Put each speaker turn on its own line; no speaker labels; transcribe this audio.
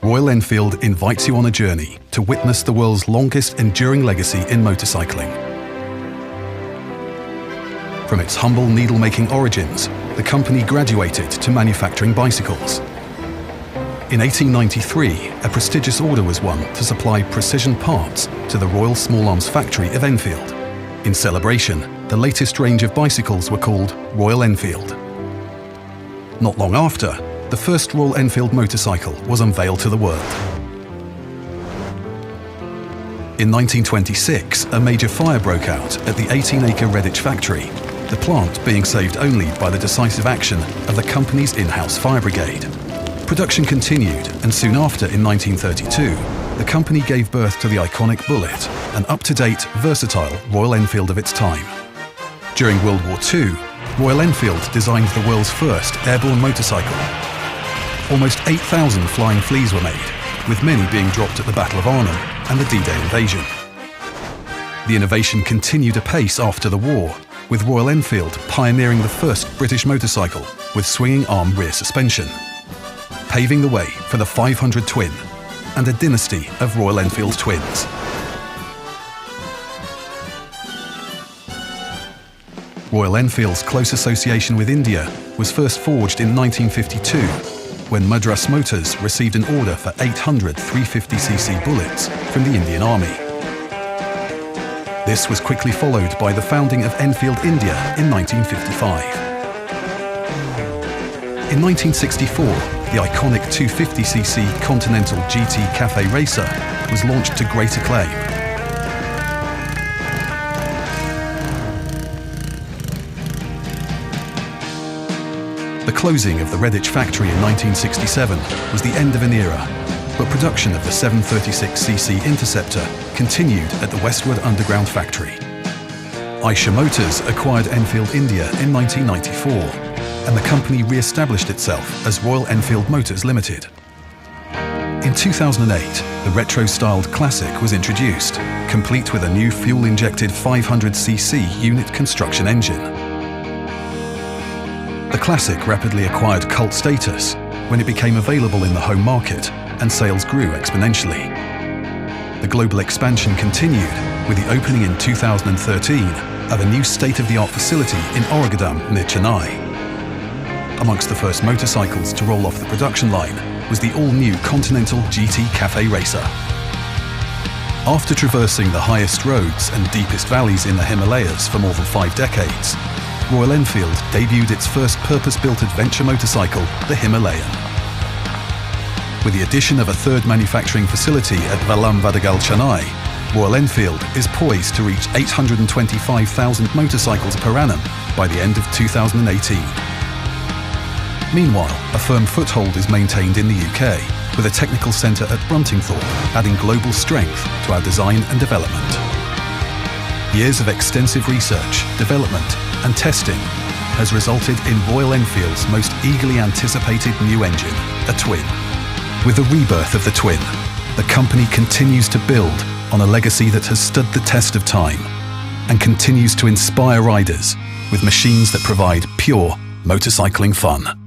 Royal Enfield invites you on a journey to witness the world's longest enduring legacy in motorcycling. From its humble needle-making origins, the company graduated to manufacturing bicycles. In 1893, a prestigious order was won to supply precision parts to the Royal Small Arms factory of Enfield. In celebration, the latest range of bicycles were called Royal Enfield. Not long after, the first Royal Enfield motorcycle was unveiled to the world. In 1926, a major fire broke out at the 18-acre Redditch factory, the plant being saved only by the decisive action of the company's in-house fire brigade. Production continued, and soon after, in 1932, the company gave birth to the iconic Bullet, an up-to-date, versatile Royal Enfield of its time. During World War II, Royal Enfield designed the world's first airborne motorcycle. Almost 8,000 flying fleas were made, with many being dropped at the Battle of Arnhem and the D-Day invasion. The innovation continued apace after the war, with Royal Enfield pioneering the first British motorcycle with swinging arm rear suspension, paving the way for the 500 Twin and a dynasty of Royal Enfield twins. Royal Enfield's close association with India was first forged in 1952, when Madras Motors received an order for 800 350cc bullets from the Indian Army. This was quickly followed by the founding of Enfield India in 1955. In 1964, the iconic 250cc Continental GT Cafe Racer was launched to great acclaim. The closing of the Redditch factory in 1967 was the end of an era, but production of the 736cc Interceptor continued at the Westwood Underground factory. Aisha Motors acquired Enfield India in 1994, and the company re-established itself as Royal Enfield Motors Limited. In 2008, the retro-styled Classic was introduced, complete with a new fuel-injected 500cc unit construction engine. The Classic rapidly acquired cult status when it became available in the home market, and sales grew exponentially. The global expansion continued with the opening in 2013 of a new state-of-the-art facility in Oragadam near Chennai. Amongst the first motorcycles to roll off the production line was the all-new Continental GT Cafe Racer. After traversing the highest roads and deepest valleys in the Himalayas for more than 5 decades, Royal Enfield debuted its first purpose-built adventure motorcycle, the Himalayan. With the addition of a third manufacturing facility at Vallam Vadagal, Chennai, Royal Enfield is poised to reach 825,000 motorcycles per annum by the end of 2018. Meanwhile, a firm foothold is maintained in the UK, with a technical centre at Bruntingthorpe adding global strength to our design and development. Years of extensive research, development and testing has resulted in Royal Enfield's most eagerly anticipated new engine, a Twin. With the rebirth of the Twin, the company continues to build on a legacy that has stood the test of time and continues to inspire riders with machines that provide pure motorcycling fun.